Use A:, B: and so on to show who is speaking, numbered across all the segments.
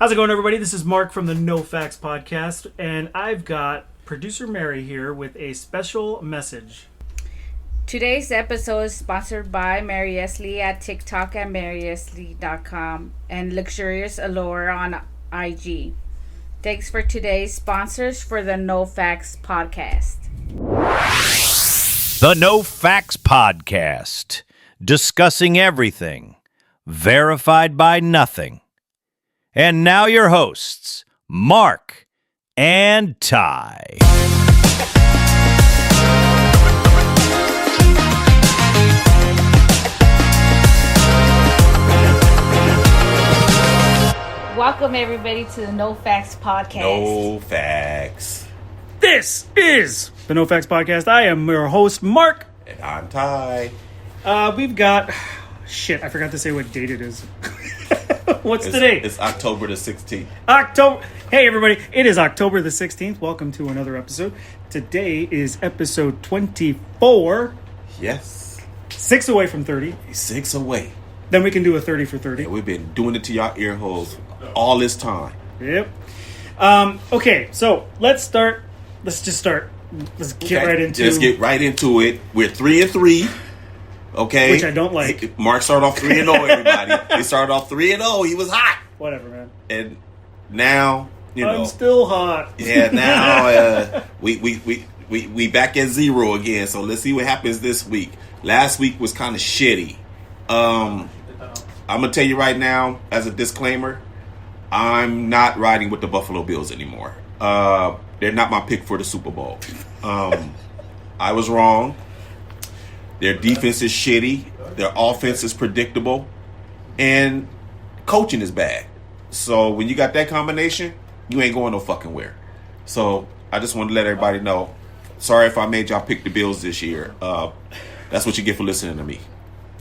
A: How's it going, everybody? This is Mark from the No Facts Podcast, and I've got producer Mary here with a special message.
B: Today's episode is sponsored by Maryestlie at TikTok at Maryestlie.com and Lexurious Allure on IG. Thanks for today's sponsors for the No Facts Podcast.
C: The No Facts Podcast, discussing everything, verified by nothing. And now your hosts, Mark and Ty.
B: Welcome everybody to the No Facts Podcast.
D: No facts.
A: This is the No Facts Podcast. I am your host, Mark.
D: And I'm Ty.
A: We've got... Shit, I forgot to say what date it is. What's today?
D: It's October the 16th.
A: October. Hey, everybody. It is October the 16th. Welcome to another episode. Today is episode 24.
D: Yes.
A: 6 away from 30.
D: 6 away.
A: Then we can do a 30 for 30.
D: And we've been doing it to y'all ear holes all this time.
A: Yep. Okay, so let's start. Let's just start. Let's get right into.
D: Let's get right into it. We're 3-3. Okay.
A: Which I don't like.
D: Mark started off 3-0. Everybody. He started off 3-0. He was hot.
A: Whatever, man.
D: And now
A: I'm still hot.
D: Yeah. Now we back at 0 again. So let's see what happens this week. Last week was kind of shitty. I'm gonna tell you right now, as a disclaimer, I'm not riding with the Buffalo Bills anymore. They're not my pick for the Super Bowl. I was wrong. Their defense is shitty. Their offense is predictable. And coaching is bad. So when you got that combination, you ain't going no fucking where. So I just want to let everybody know. Sorry if I made y'all pick the Bills this year. That's what you get for listening to me.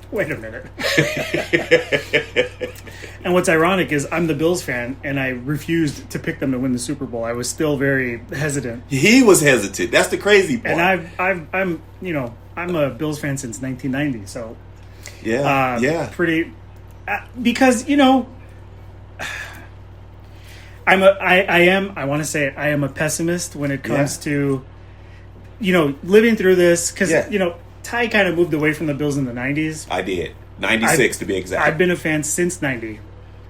A: Wait a minute. And what's ironic is I'm the Bills fan, and I refused to pick them to win the Super Bowl. I was still very hesitant.
D: He was hesitant. That's the crazy part.
A: And I'm a Bills fan since 1990. So
D: yeah,
A: pretty because I am a pessimist when it comes to living through this because Ty kind of moved away from the Bills in the 90s.
D: I did. 96 to be exact.
A: I've been a fan since 90.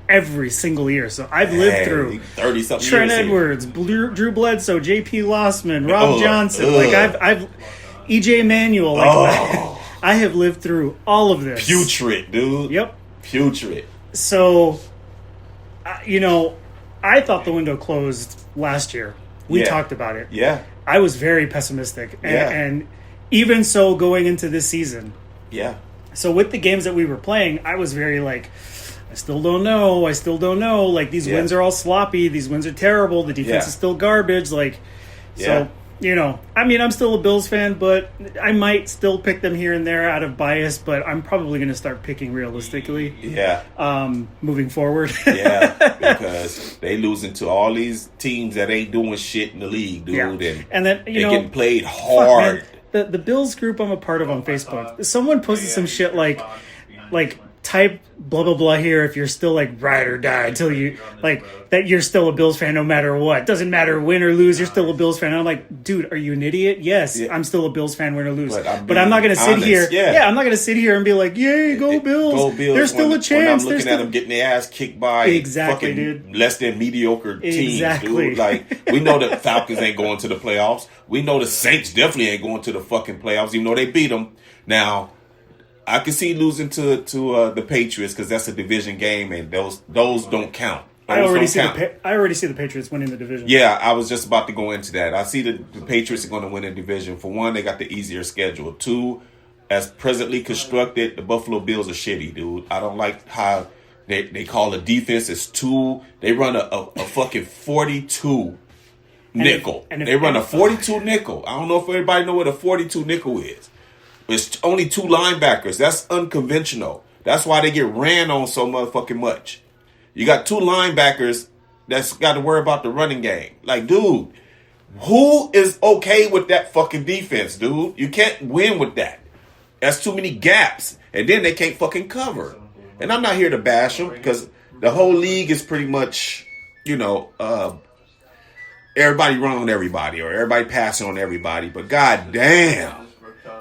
A: Every single year. So I've lived through
D: 30-something
A: Trent
D: years
A: Edwards, Drew Bledsoe, J.P. Lossman, Rob Johnson. Like I've E.J. Manuel. I have lived through all of this.
D: Putrid, dude.
A: Yep.
D: Putrid.
A: So, I thought the window closed last year. We talked about it.
D: Yeah.
A: I was very pessimistic. And even so going into this season.
D: Yeah.
A: So with the games that we were playing, I was very I still don't know. Like, these wins are all sloppy. These wins are terrible. The defense is still garbage. I'm still a Bills fan, but I might still pick them here and there out of bias, but I'm probably going to start picking realistically.
D: Yeah.
A: Moving forward.
D: Yeah, because they losing to all these teams that ain't doing shit in the league, dude.
A: Yeah. And then,
D: they getting played hard.
A: The Bills group I'm a part of on Facebook, someone posted some shit like type blah blah blah here if you're still ride or die until you that you're still a Bills fan no matter what. Doesn't matter win or lose, you're still a Bills fan. And I'm like, dude, are you an idiot? Yes, I'm still a Bills fan, win or lose. But I'm not going to sit here. Yeah, I'm not going to sit here and be like, yay, go Bills.
D: Go Bills.
A: There's still a chance.
D: When I'm looking at them getting their ass kicked by fucking
A: dude.
D: less than mediocre teams, dude. We know the Falcons ain't going to the playoffs. We know the Saints definitely ain't going to the fucking playoffs, even though they beat them. Now, I can see losing to the Patriots because that's a division game, and those don't count.
A: I already see the Patriots winning the division.
D: Yeah, I was just about to go into that. I see the Patriots are going to win the division. For one, they got the easier schedule. Two, as presently constructed, the Buffalo Bills are shitty, dude. I don't like how they call the defense is two. They run a fucking 42 nickel. They run a 42 nickel. I don't know if everybody know what a 42 nickel is. It's only 2 linebackers. That's unconventional. That's why they get ran on so motherfucking much. You got 2 linebackers that's got to worry about the running game. Like, dude, who is okay with that fucking defense, dude? You can't win with that. That's too many gaps. And then they can't fucking cover. And I'm not here to bash them because the whole league is pretty much everybody run on everybody or everybody passing on everybody. But goddamn,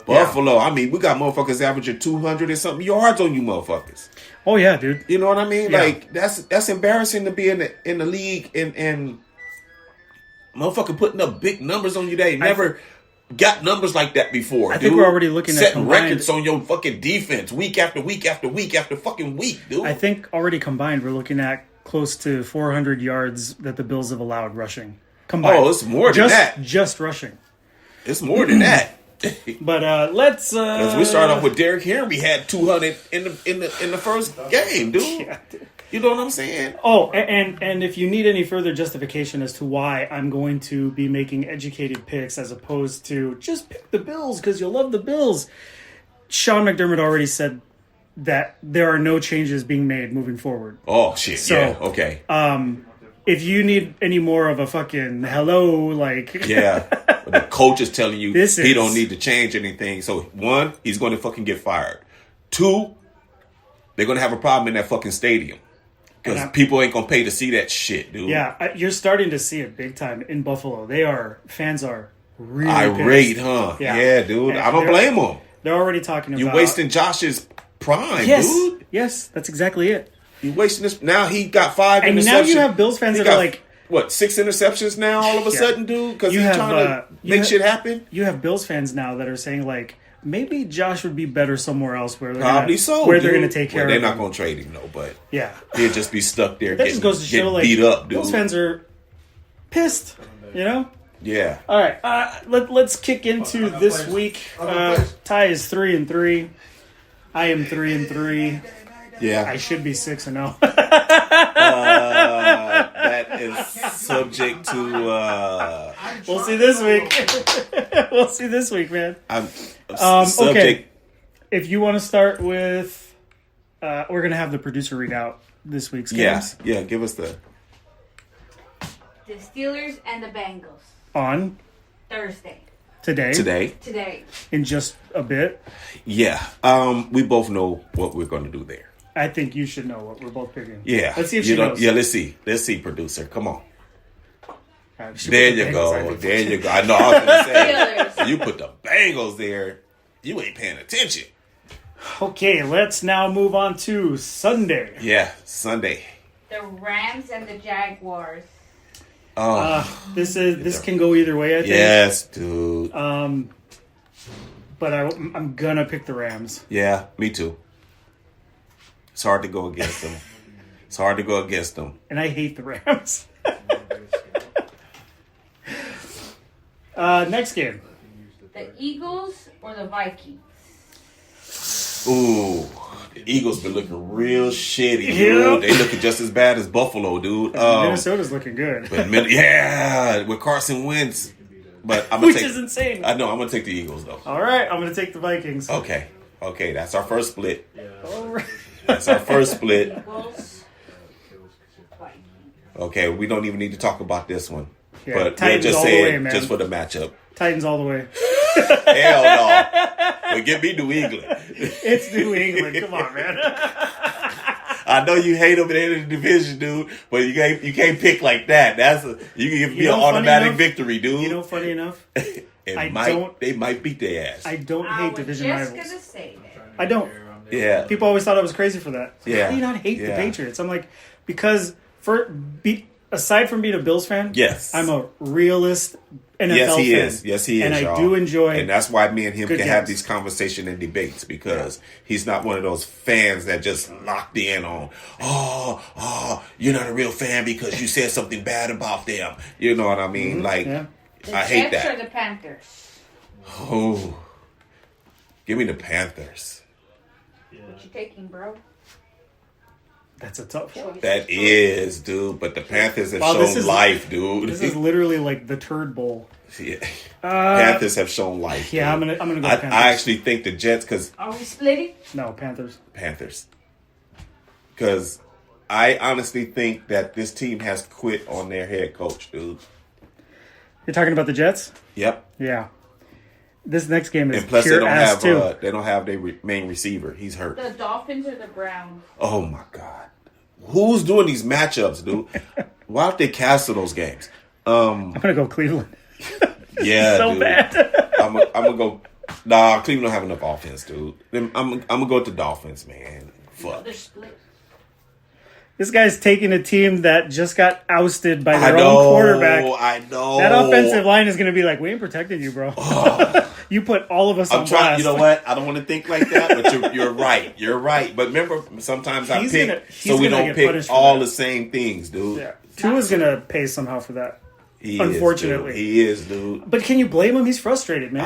D: Buffalo. I mean, we got motherfuckers averaging 200 and something yards on you motherfuckers.
A: Oh yeah, dude.
D: You know what I mean?
A: Yeah.
D: Like that's embarrassing to be in the league and motherfucker putting up big numbers on you. They never got numbers like that before.
A: I think we're already looking at
D: setting
A: combined
D: records on your fucking defense week after week after week after fucking week, dude.
A: I think already combined, we're looking at close to 400 yards that the Bills have allowed rushing. Combined.
D: Oh, it's more than that.
A: Just rushing.
D: It's more than that.
A: But let's.
D: Because we started off with Derrick Henry had 200 in the first game, dude.
A: Yeah, dude.
D: You know what I'm saying?
A: Oh, and if you need any further justification as to why I'm going to be making educated picks as opposed to just pick the Bills because you'll love the Bills, Sean McDermott already said that there are no changes being made moving forward.
D: Oh, shit.
A: So,
D: yeah, okay.
A: If you need any more of a fucking hello, like...
D: Yeah. The coach is telling you
A: This
D: he
A: is-
D: don't need to change anything. So, one, he's going to fucking get fired. Two, they're going to have a problem in that fucking stadium. Because people ain't going to pay to see that shit, dude.
A: Yeah, you're starting to see it big time in Buffalo. Fans are really
D: Irate,
A: pissed.
D: huh?
A: Yeah.
D: Yeah, dude.
A: And
D: I don't
A: they're-
D: blame them.
A: They're already talking about...
D: You're wasting Josh's prime,
A: Yes,
D: dude.
A: yes, that's exactly it.
D: You wasting this. Now he got 5 interceptions.
A: And now you have Bills fans
D: He
A: that are
D: got,
A: like...
D: what, 6 interceptions now all of a
A: Yeah.
D: sudden, dude? Because
A: You
D: he's
A: have,
D: trying to
A: you
D: make
A: have-
D: shit happen?
A: You have Bills fans now that are saying, like, maybe Josh would be better somewhere else where they're
D: Probably
A: gonna,
D: so.
A: where
D: dude.
A: they're going to take care
D: They're
A: of
D: not
A: him.
D: going to trade him, though, but
A: Yeah.
D: he'll just be stuck there
A: That
D: getting,
A: just goes to show,
D: getting
A: like,
D: beat up, dude.
A: Bills fans are pissed, you know?
D: Yeah.
A: All right, let's kick into this week. Ty is 3-3. I am 3-3.
D: Yeah.
A: I should be 6-0.
D: That is subject to...
A: We'll see this week. We'll see this week, man.
D: subject...
A: Okay. If you want to start with... we're going to have the producer read out this week's games.
D: Yeah, give us the...
E: The Steelers and the Bengals.
A: On
E: Thursday.
A: today. In just a bit.
D: Yeah. We both know what we're going to do there.
A: I think you should know what we're both picking.
D: Yeah.
A: Let's see if she knows.
D: Yeah, let's see. Let's see, producer. Come on.
A: She
D: There
A: put the
D: you
A: Bengals, I
D: go.
A: think.
D: There you go. I know I was going to say.
E: Steelers.
D: You put the Bengals there. You ain't paying attention.
A: Okay, let's now move on to Sunday.
D: Yeah, Sunday.
E: The Rams and the Jaguars.
D: Oh,
A: This can go either way, I think.
D: yes, dude.
A: But I'm gonna pick the Rams.
D: Yeah, me too. It's hard to go against them.
A: And I hate the Rams. Next game.
E: The Eagles or the Vikings.
D: Ooh, the Eagles been looking real shitty, dude.
A: Yeah.
D: They looking just as bad as Buffalo, dude.
A: Minnesota's looking good.
D: Yeah, with Carson Wentz. But I'm gonna
A: Which is insane.
D: I know I'm gonna take the Eagles though.
A: All right, I'm gonna take the Vikings.
D: Okay, that's our first split.
A: All right.
D: That's our first split.
E: Eagles. Vikings.
D: Okay, we don't even need to talk about this one.
A: Yeah,
D: But we'll
A: Titans
D: just
A: all the
D: say
A: way,
D: it
A: man.
D: just for the matchup.
A: Titans all the way.
D: Hell no. But give me New England.
A: It's New England. Come on, man.
D: I know you hate them in the division, dude, but you can't pick like that. You can give me
A: know,
D: an
A: funny
D: automatic
A: enough-
D: victory, dude.
A: You know, funny enough,
D: They
A: I
D: might beat their ass.
A: I don't
E: I
A: hate
E: was
A: division
E: just
A: rivals.
E: gonna say that.
A: I don't.
D: Yeah.
A: People always thought I was crazy for that.
D: Yeah.
A: How do you not hate the
D: Yeah.
A: Patriots? I'm like, because aside from being a Bills fan,
D: Yes.
A: I'm a realist NFL
D: Yes, he
A: fan.
D: is. Yes, he is.
A: And I
D: y'all.
A: do enjoy.
D: and that's why me and him
A: good
D: can have
A: games.
D: these conversations and debates because he's not one of those fans that just locked in on. Oh, you're not a real fan because you said something bad about them. You know what I mean? Like,
A: yeah.
E: The
D: I hate
E: Jets
D: that.
E: or the Panthers.
D: Oh, give me the Panthers.
E: What you taking, bro?
A: That's a tough one.
D: That is, dude. But the Panthers have
A: Wow, this
D: shown
A: is-
D: life, dude.
A: This is literally like the turd bowl.
D: Yeah. Panthers have shown life.
A: Yeah,
D: dude.
A: I'm gonna go
D: I
A: Panthers.
D: actually think the Jets, because
E: Are we splitting?
A: No, Panthers.
D: Panthers. Because I honestly think that this team has quit on their head coach, dude.
A: You're talking about the Jets?
D: Yep.
A: Yeah. This next game is
D: And plus,
A: pure ass too.
D: they don't have their main receiver. He's hurt.
E: The Dolphins or the Browns?
D: Oh my god, who's doing these matchups, dude? Why don't they cancel those games?
A: I'm gonna go Cleveland.
D: Yeah,
A: So
D: dude.
A: bad.
D: I'm gonna go. Nah, Cleveland don't have enough offense, dude. I'm gonna go with the Dolphins, man. Fuck.
E: They're split.
A: This guy's taking a team that just got ousted by
D: I
A: their
D: know.
A: own quarterback.
D: I know.
A: That offensive line is going to be like, we ain't protecting you, bro. You put all of us on
D: I'm trying.
A: blast.
D: You know what? I don't want to think like that, but you're right. You're right. But remember, sometimes I
A: He's
D: pick
A: gonna-
D: so we
A: he's gonna
D: don't
A: get
D: pick
A: punished for
D: all
A: that.
D: the same things, dude.
A: Yeah. Tua's going to pay somehow for that.
D: He
A: Unfortunately.
D: is, dude. He is, dude.
A: But can you blame him? He's frustrated, man.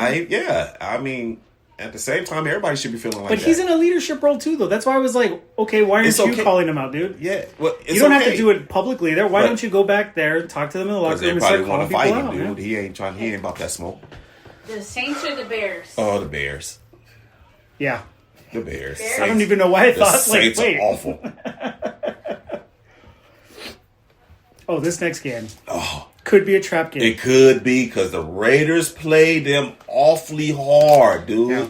D: I mean, at the same time, everybody should be feeling like
A: but
D: that.
A: he's in a leadership role, too, though. That's why I was like, okay, why aren't
D: It's
A: you
D: okay.
A: calling him out, dude?
D: Yeah, well, it's
A: You don't have
D: okay.
A: to do it publicly there. Why
D: But-
A: don't you go back there, talk to them in the
D: Because
A: locker
D: they
A: room, and
D: probably
A: start
D: want
A: calling
D: to
A: people
D: fight him,
A: out,
D: dude.
A: man?
D: He ain't about that smoke.
E: The Saints or the Bears?
D: Oh, the Bears.
A: Yeah.
D: The Bears.
E: Bears?
A: I don't even know why I
D: The
A: thought,
D: Saints
A: like, wait.
D: are awful.
A: Oh, this next game
D: Oh,
A: could be a trap game.
D: it could be because the Raiders play them awfully hard, dude.
A: Yeah.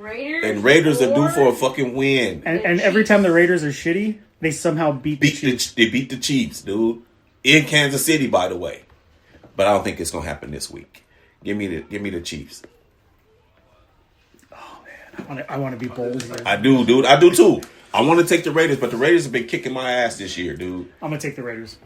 E: Raiders.
D: And Raiders are due for a
E: or-
D: fucking win.
A: And every time the Raiders are shitty, they somehow beat the
D: They
A: Chiefs.
D: beat the Chiefs, dude. In Kansas City, by the way. But I don't think it's gonna happen this week. Give me the Chiefs.
A: I want to be bold here.
D: I do, dude. I do too. I want to take the Raiders, but the Raiders have been kicking my ass this year, dude.
A: I'm going to take the Raiders.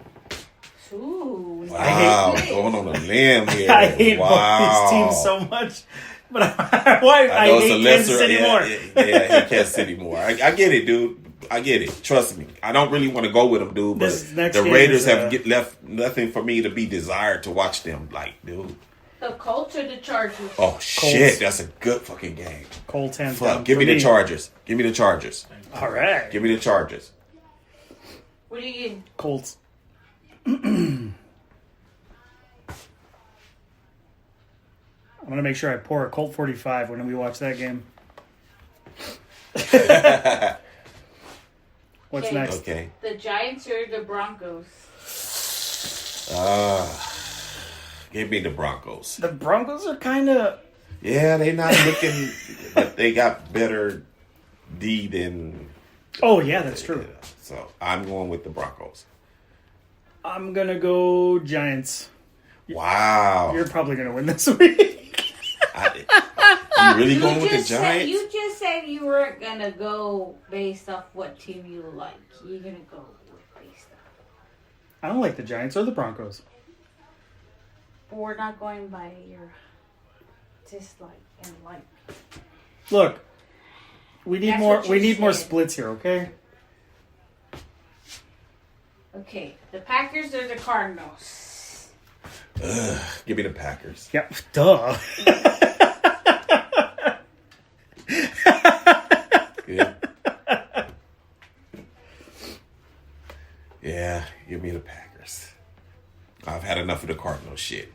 E: Ooh.
D: Wow,
E: nice.
D: going on a limb here.
A: I hate
D: wow.
A: both these teams so much. But why? I
D: know it's
A: hate
D: a
A: Kansas
D: lesser,
A: City
D: yeah,
A: more.
D: Yeah, I hate Kansas City more. I get it, dude. I get it. Trust me. I don't really want to go with them, dude. But
A: This next
D: the
A: game
D: Raiders
A: is,
D: have left nothing for me to be desired to watch them. Like, dude.
E: The Colts or the Chargers?
D: Oh shit, that's a good fucking game.
A: Colts hands
D: Fuck,
A: down.
D: give
A: for
D: me the Chargers. Give me the Chargers.
A: All right.
D: Give me the Chargers.
E: What do you get?
A: Colts. I'm going to make sure I pour a Colt 45 when we watch that game. What's
E: Okay.
A: next?
D: Okay.
E: The Giants or the Broncos?
D: Give me the Broncos.
A: The Broncos are kind of...
D: Yeah, they not looking, but they got better D than.
A: Oh, yeah, that's true.
D: So I'm going with the Broncos.
A: I'm going to go Giants.
D: Wow.
A: You're probably going to win this week.
D: You really going with the Giants?
E: You just said you weren't gonna go based off what team you like. You're gonna go based off.
A: I don't like the Giants or the Broncos.
E: But we're not going by your dislike and like.
A: Look, we need
E: That's
A: more.
E: what
A: We
E: you
A: need more
E: said.
A: splits here, okay?
E: Okay, the Packers or the Cardinals?
D: Give me the Packers.
A: Yep. Duh.
D: Yeah. Yeah, give me the Packers. I've had enough of the Cardinals shit.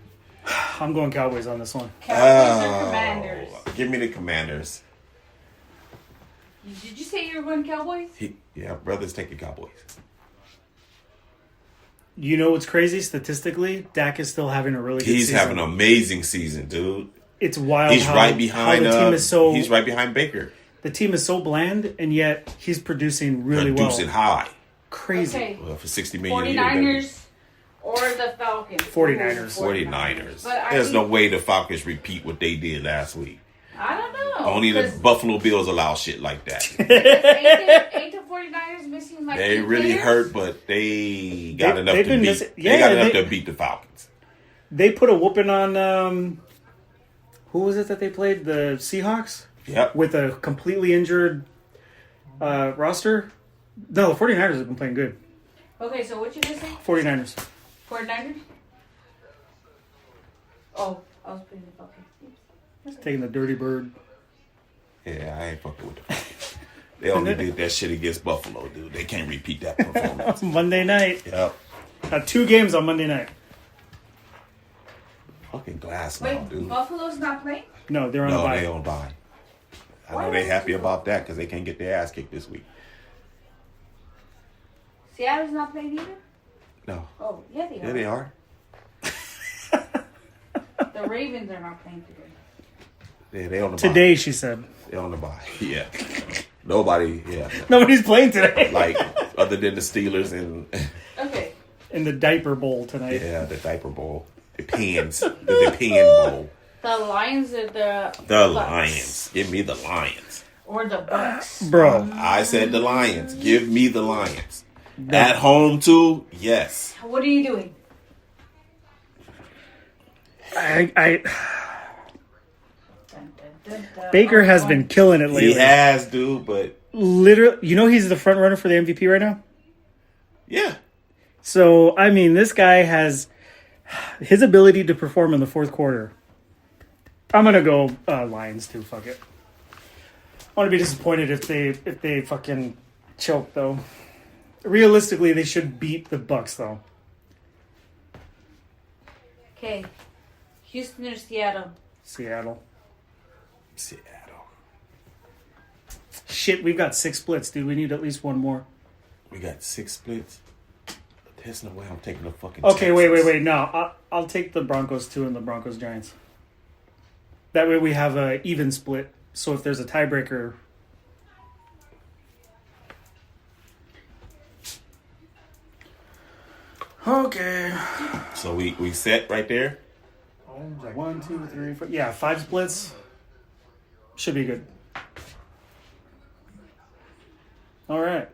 A: I'm going Cowboys on this one.
E: Cowboys or Commanders?
D: Give me the Commanders.
E: Did you say you were going Cowboys?
D: Yeah, brothers taking Cowboys.
A: You know what's crazy? Statistically, Dak is still having a really good
D: He's
A: season.
D: having an amazing season, dude.
A: It's wild.
D: He's
A: how,
D: right behind.
A: How the team is so.
D: He's right behind Baker,
A: The team is so bland, and yet he's producing really
D: producing
A: well.
D: high.
A: Crazy.
E: Okay.
D: Well, for $60 million a year, baby.
E: 49ers or the Falcons?
A: 49ers.
D: 49ers.
E: But
D: There's no way the Falcons repeat what they did last week.
E: I don't know.
D: Only the
E: 'cause
D: Buffalo Bills allow shit like that.
E: ain't the 49ers missing like
D: They
E: two
D: really
E: players?
D: hurt, but they got enough
A: they've
D: to
A: been
D: beat.
A: missing-
D: They
A: yeah,
D: got enough
A: they-
D: to beat the Falcons.
A: They put a whooping on. Who was it that they played? The Seahawks?
D: Yep.
A: With a completely injured roster? No, the 49ers have been playing good.
E: Okay, so what you just say?
A: 49ers.
E: 49ers? Oh, I was putting the Falcons.
A: Taking the dirty bird.
D: Yeah, I ain't fucking with the Falcons. They only did that shit against Buffalo, dude. They can't repeat that performance.
A: Monday night.
D: Yep.
A: 2 games on Monday night.
D: Fucking glass now,
E: Wait,
D: dude.
E: Buffalo's not playing?
A: No, they're on a
D: No,
A: bye.
D: they don't buy. I
E: Why
D: know they
E: not?
D: happy about that because they can't get their ass kicked this week.
E: Seattle's not playing either?
D: No.
E: Oh, yeah, they are.
D: Yeah, they are.
E: The Ravens are not playing today.
D: Yeah, they on the
A: Today, she said.
D: bye. They on the bye. Yeah. Nobody, yeah.
A: Nobody's playing today.
D: Like, other than the Steelers and...
E: Okay.
A: in the diaper bowl tonight.
D: Yeah, the diaper bowl. The pans. the pan bowl.
E: The Lions or the
D: The
E: Bucks?
D: Lions. Give me the Lions.
E: Or the Bucks.
A: Bro.
D: I said the Lions. Give me the Lions. At home, too? Yes.
E: What are you doing?
A: Baker has been killing it lately.
D: He has, dude, but...
A: Literally, you know he's the front runner for the MVP right now?
D: Yeah.
A: So, I mean, this guy has his ability to perform in the fourth quarter. I'm going to go Lions, too. Fuck it. I want to be disappointed if they fucking choke, though. Realistically, they should beat the Bucks, though.
E: Okay. Houston or Seattle?
A: Seattle.
D: Seattle.
A: Shit, we've got 6 splits, dude. We need at least one more.
D: We got 6 splits. There's no way I'm taking the fucking
A: Okay,
D: Texans.
A: wait. No, I'll take the Broncos, too, and the Broncos Giants. That way we have a even split. So if there's a tiebreaker... Okay.
D: So we set right there?
A: 1, 2, 3, 4. Yeah, 5 splits. Should be good. All right.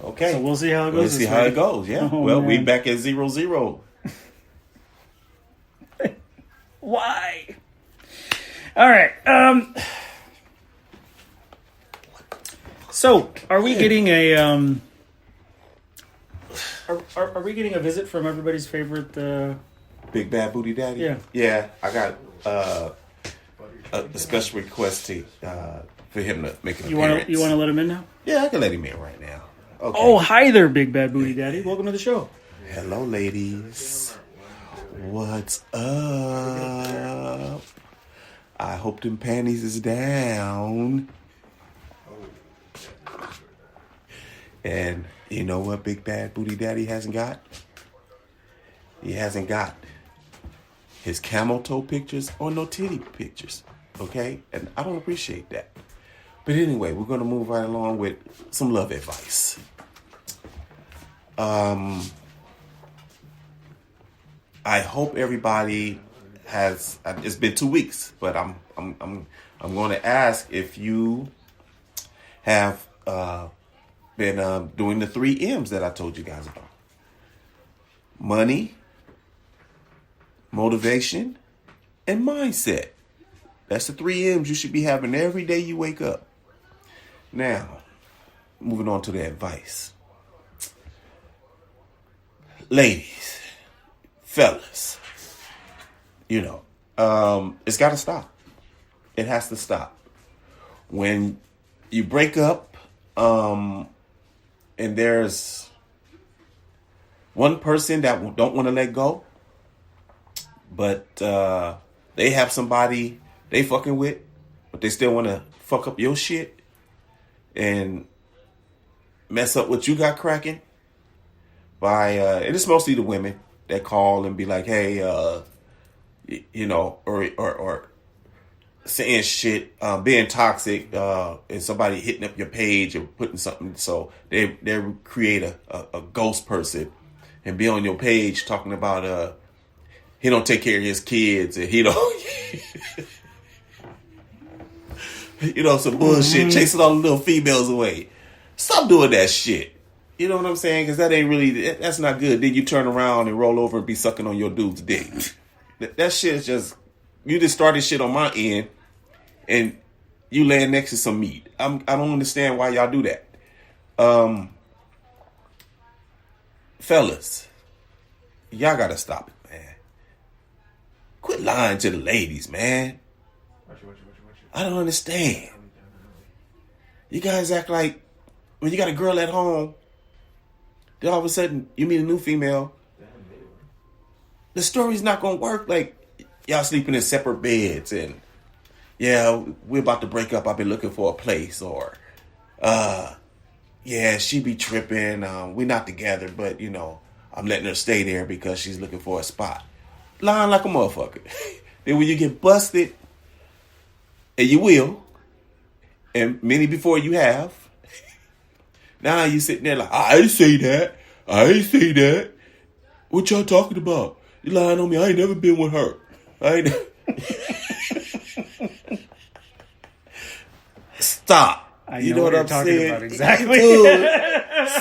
D: Okay.
A: So we'll see how it goes.
D: We'll see
A: this
D: how
A: week.
D: it goes, yeah.
A: Oh,
D: well, we
A: man.
D: back at 0-0.
A: Why? All right. So, are we getting a are we getting a visit from everybody's favorite
D: Big Bad Booty Daddy?
A: Yeah.
D: Yeah, I got a special request for him to make an
A: you
D: appearance.
A: want to let him in now?
D: Yeah, I can let him in right now. Okay.
A: Oh, hi there, Big Bad Booty Daddy. Welcome to the show.
D: Hello, ladies. What's up? I hope them panties is down. And you know what Big Bad Booty Daddy hasn't got? He hasn't got his camel toe pictures or no titty pictures. Okay? And I don't appreciate that. But anyway, we're going to move right along with some love advice. I hope everybody has. It's been 2 weeks, but I'm going to ask if you have been doing the 3 M's that I told you guys about: money, motivation, and mindset. That's the 3 M's you should be having every day you wake up. Now, moving on to the advice. Ladies, fellas, you know, it's got to stop. It has to stop. When you break up, and there's one person that don't want to let go, but they have somebody they fucking with, but they still want to fuck up your shit and mess up what you got cracking by, and it's mostly the women that call and be like, hey, you know, or saying shit, being toxic, and somebody hitting up your page or putting something, so they create a ghost person and be on your page talking about he don't take care of his kids and he don't you know, some bullshit, chasing all the little females away. Stop doing that shit. You know what I'm saying? Because that ain't really, that's not good. Then you turn around and roll over and be sucking on your dude's dick. That shit is just, you just started shit on my end and you laying next to some meat. I don't understand why y'all do that. Fellas, y'all gotta stop it, man. Quit lying to the ladies, man. I don't understand. You guys act like when you got a girl at home, then all of a sudden you meet a new female. The story's not gonna work. Like, y'all sleeping in separate beds and yeah, we're about to break up. I've been looking for a place, or yeah, she be tripping. We're not together, but you know, I'm letting her stay there because she's looking for a spot. Lying like a motherfucker. Then when you get busted, and you will, and many before you have, Now you sitting there like, I ain't say that. I ain't say that. What y'all talking about? You lying on me. I ain't never been with her. I ain't. Stop.
A: I know what you're talking
D: saying?
A: about exactly.
D: Dude,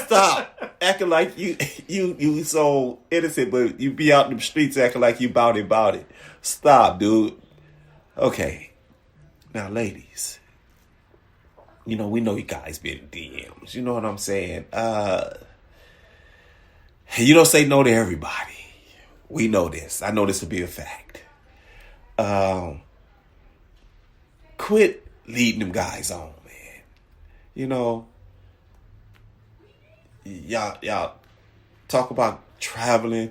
D: stop acting like you so innocent, but you be out in the streets acting like you bout it. Stop, dude. Okay, now, ladies, we know you guys been in DMs. You know what I'm saying? You don't say no to everybody. We know this. I know this to be a fact. Quit leading them guys on. Y'all talk about traveling,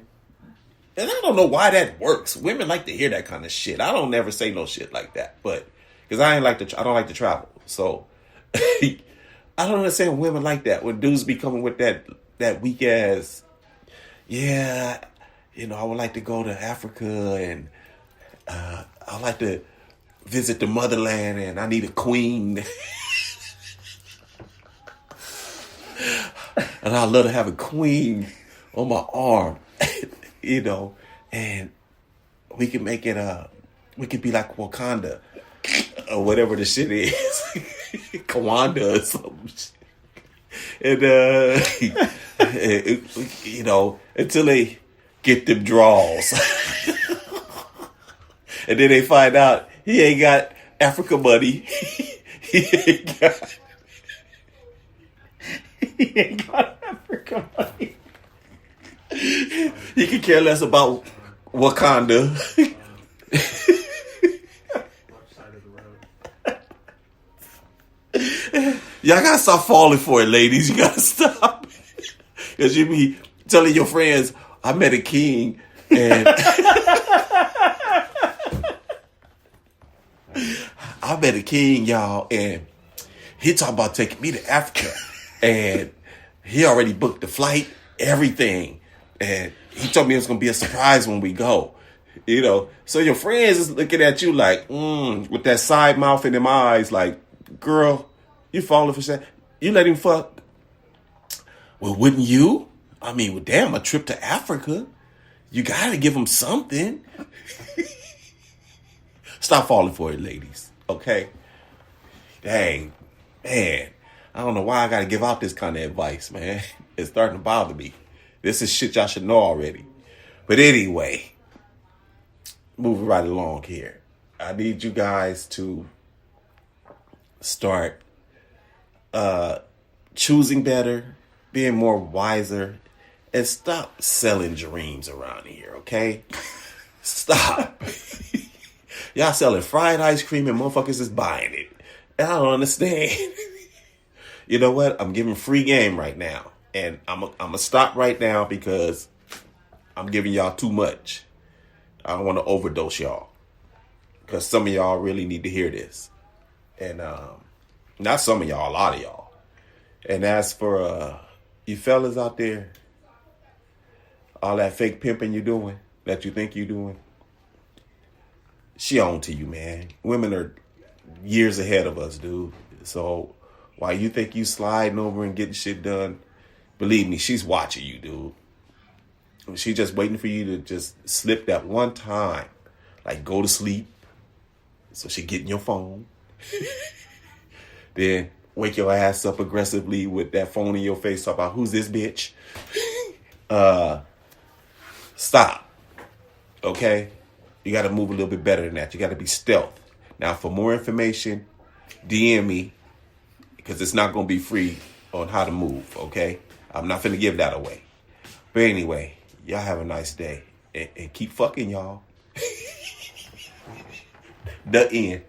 D: and I don't know why that works. Women like to hear that kind of shit. I don't never say no shit like that, but because I don't like to travel, so I don't understand women like that. When dudes be coming with that weak ass, I would like to go to Africa, and I like to visit the motherland, and I need a queen. And I'd love to have a queen on my arm, and we can make it, we could be like Wakanda, or whatever the shit is, Kawanda or something. And, until they get them draws. And then they find out he ain't got Africa money. He ain't got Africa money. He could care less about Wakanda. Y'all gotta stop falling for it, ladies. You gotta stop. Because you be telling your friends, I met a king, and I met a king, y'all, and he talking about taking me to Africa. And he already booked the flight, everything. And he told me it was going to be a surprise when we go. So your friends is looking at you like, with that side mouth and them eyes like, girl, you falling for that? You let him fuck? Well, wouldn't you? I mean, well, damn, a trip to Africa. You got to give him something. Stop falling for it, ladies. Okay? Dang, man. I don't know why I got to give out this kind of advice, man. It's starting to bother me. This is shit y'all should know already. But anyway, moving right along here. I need you guys to start choosing better, being more wiser, and stop selling dreams around here, okay? Stop. Y'all selling fried ice cream and motherfuckers is buying it. And I don't understand. You know what? I'm giving free game right now. And I'm going to stop right now because I'm giving y'all too much. I don't want to overdose y'all. Because some of y'all really need to hear this. And not some of y'all, a lot of y'all. And as for you fellas out there, all that fake pimping you doing, that you think you doing, she on to you, man. Women are years ahead of us, dude. So while you think you sliding over and getting shit done, believe me, she's watching you, dude. She's just waiting for you to just slip that one time. Like, go to sleep. So she get in your phone. Then wake your ass up aggressively with that phone in your face, talk about, who's this bitch? Stop. Okay? You got to move a little bit better than that. You got to be stealth. Now, for more information, DM me. Because it's not going to be free on how to move, okay? I'm not finna give that away. But anyway, y'all have a nice day. And keep fucking, y'all. The end.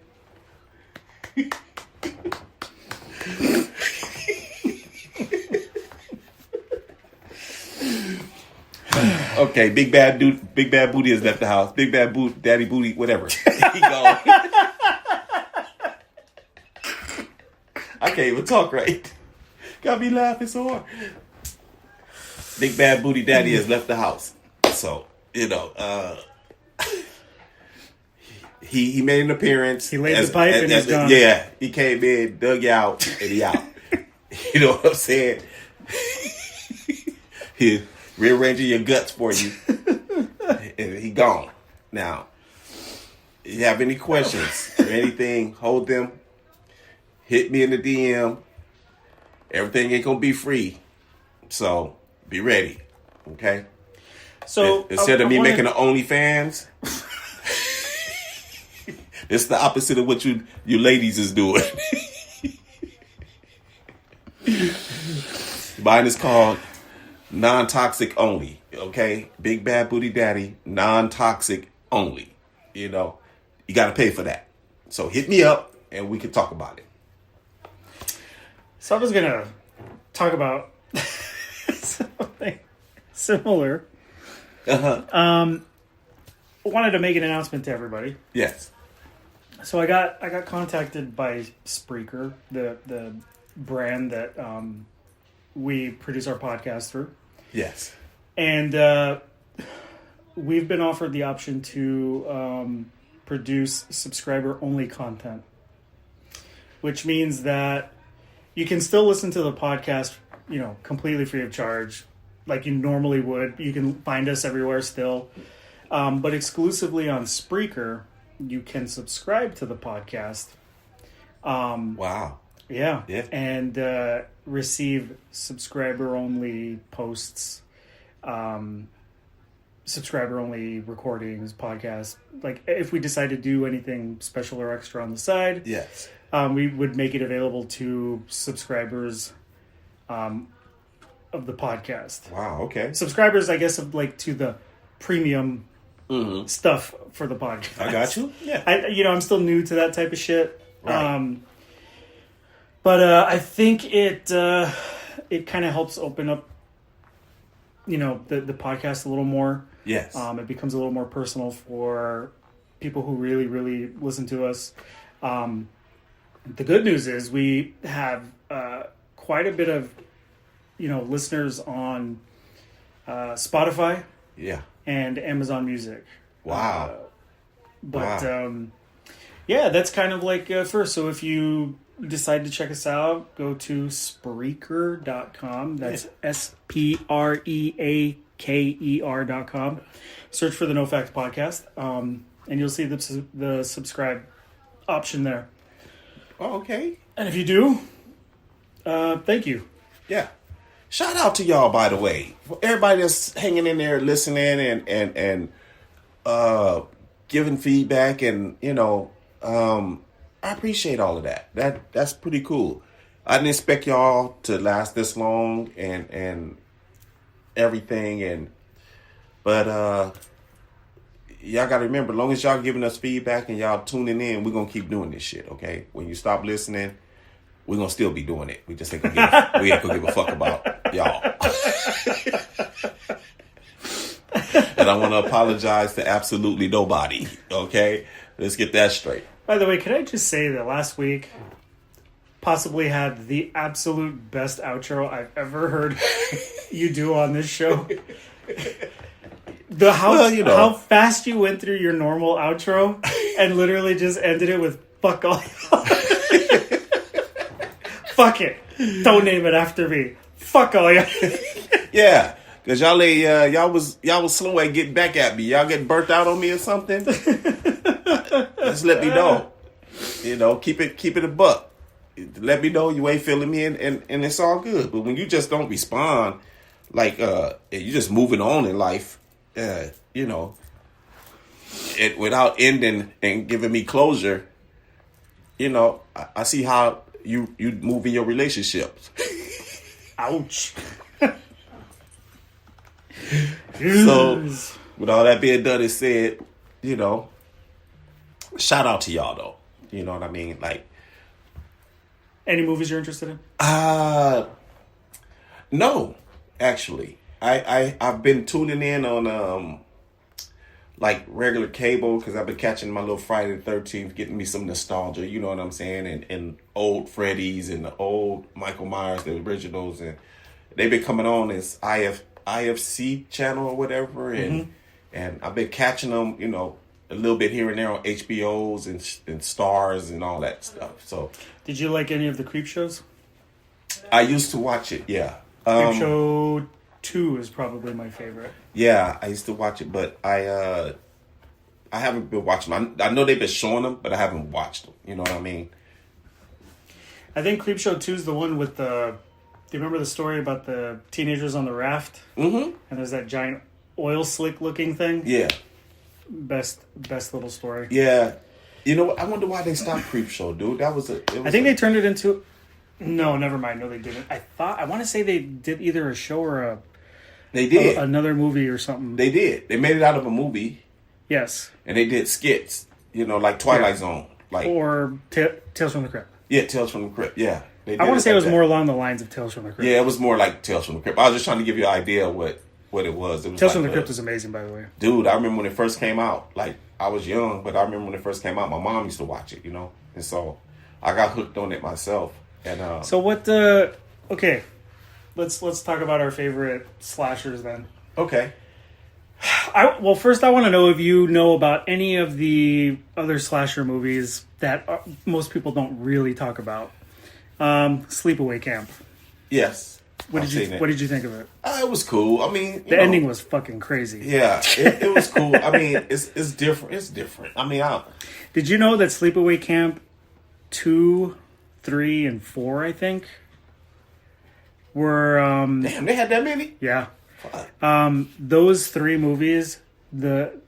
D: Okay, big bad booty has left the house. Big bad boot, daddy booty, whatever. He gone. I can't even talk right. Got me laughing so hard. Big bad booty daddy has left the house. So, he made an appearance.
A: He laid the pipe and he's gone.
D: Yeah, he came in, dug you out, and he out. You know what I'm saying? He rearranging your guts for you. And he gone. Now, if you have any questions or anything, hold them. Hit me in the DM. Everything ain't gonna be free. So be ready. Okay?
A: So
D: instead of me making an OnlyFans, it's the opposite of what you ladies is doing. Mine is called non-toxic only. Okay? Big Bad Booty Daddy, non-toxic only. You know, you got to pay for that. So hit me up and we can talk about it.
A: So I was going to talk about something similar.
D: Uh-huh.
A: Wanted to make an announcement to everybody.
D: Yes.
A: So I got contacted by Spreaker, the brand that we produce our podcast through.
D: Yes.
A: And we've been offered the option to produce subscriber-only content, which means that you can still listen to the podcast, you know, completely free of charge, like you normally would. You can find us everywhere still. But exclusively on Spreaker, you can subscribe to the podcast.
D: Wow.
A: Yeah.
D: Yeah.
A: And receive subscriber-only posts, subscriber-only recordings, podcasts. Like, if we decide to do anything special or extra on the side,
D: Yes.
A: we would make it available to subscribers of the podcast.
D: Wow. Okay.
A: Subscribers, I guess, of like to the premium stuff for the podcast.
D: I got you. Yeah.
A: I'm still new to that type of shit.
D: Right.
A: But I think it kind of helps open up, you know, the podcast a little more.
D: Yes.
A: It becomes a little more personal for people who really, really listen to us. The good news is we have quite a bit of, you know, listeners on Spotify
D: Yeah.
A: and Amazon Music.
D: Wow.
A: Yeah, that's kind of like first. So if you decide to check us out, go to Spreaker.com. That's Spreaker.com. Search for the No Facts Podcast, and you'll see the subscribe option there.
D: Oh, okay.
A: And if you do, thank you.
D: Yeah. Shout out to y'all, by the way. For everybody that's hanging in there listening and giving feedback, and you know, I appreciate all of that. That's pretty cool. I didn't expect y'all to last this long and everything, but y'all gotta remember, as long as y'all giving us feedback and y'all tuning in, we're gonna keep doing this shit, okay? When you stop listening, we're gonna still be doing it. We just ain't gonna give a fuck about y'all. And I want to apologize to absolutely nobody, okay? Let's get that straight.
A: By the way, can I just say that last week possibly had the absolute best outro I've ever heard you do on this show? How fast you went through your normal outro and literally just ended it with "fuck all." Fuck it. Don't name it after me. Fuck all y'all.
D: Yeah, because y'all was slow at getting back at me. Y'all getting burnt out on me or something? Just let me know. You know, keep it a buck. Let me know you ain't feeling me, and it's all good. But when you just don't respond, like you just moving on in life, you know, without ending and giving me closure, you know, I see how you move in your relationships.
A: Ouch.
D: So, with all that being done and said, you know, shout out to y'all though. You know what I mean? Like,
A: any movies you're interested in?
D: No, actually, I've been tuning in on like regular cable because I've been catching my little Friday the 13th, getting me some nostalgia. You know what I'm saying? And old Freddy's and the old Michael Myers, the originals, and they've been coming on as IFC channel or whatever, and I've been catching them, you know, a little bit here and there on HBOs and Stars and all that stuff. So,
A: did you like any of the creep shows?
D: I used to watch it. Yeah.
A: Creepshow 2 is probably my favorite.
D: Yeah, I used to watch it, but I haven't been watching them. I know they've been showing them, but I haven't watched them. You know what I mean?
A: I think Creepshow 2 is the one with the... Do you remember the story about the teenagers on the raft?
D: Mm-hmm. And
A: there's that giant oil slick looking thing?
D: Yeah.
A: Best little story.
D: Yeah. You know what? I wonder why they stopped Creepshow, dude.
A: I think they turned it into... No, never mind. No, they didn't. I want to say they did either a show or
D: They did.
A: another movie or something.
D: They did. They made it out of a movie.
A: Yes.
D: And they did skits, like Twilight Zone.
A: Or Tales from the Crypt.
D: Yeah, Tales from the Crypt. Yeah.
A: I want to say it was more along the lines of Tales from the Crypt.
D: Yeah, it was more like Tales from the Crypt. I was just trying to give you an idea of what it was.
A: Tales from the Crypt was amazing, by the way.
D: Dude, I remember when it first came out. Like, I was young, but I remember when it first came out. My mom used to watch it, And so I got hooked on it myself. And
A: so what okay. Let's talk about our favorite slashers then.
D: Okay.
A: First I want to know if you know about any of the other slasher movies that most people don't really talk about. Sleepaway Camp.
D: Yes.
A: What did you think of it?
D: It was cool. I mean,
A: the ending was fucking crazy.
D: Yeah, it was cool. I mean, it's different. It's different. I mean,
A: did you know that Sleepaway Camp 2, 3, and 4, I think, were
D: damn, they had that many?
A: Yeah. Those 3 movies, the